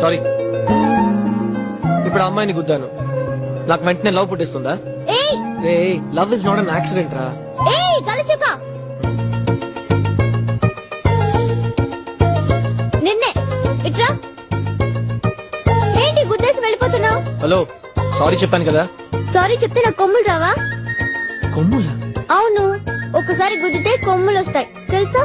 Sorry. ఇప్పుడు ఆ అమ్మాయిని గుద్దాను, నాకు వెంటనే లవ్ పుట్టిస్తుందా? ఏయ్ love is not an accident రా. ఏయ్ గలచక నిన్నే ఇట్రా. ఏంటి గుద్దేసి వెళ్ళిపోతున్నావు? హలో, సారీ చెప్పాను కదా. సారీ చెప్తే నాకు కొమ్ములు రావా? కొమ్ముల? అవును, ఒకసారి గుద్దితే కొమ్ములు వస్తాయి తెలుసా?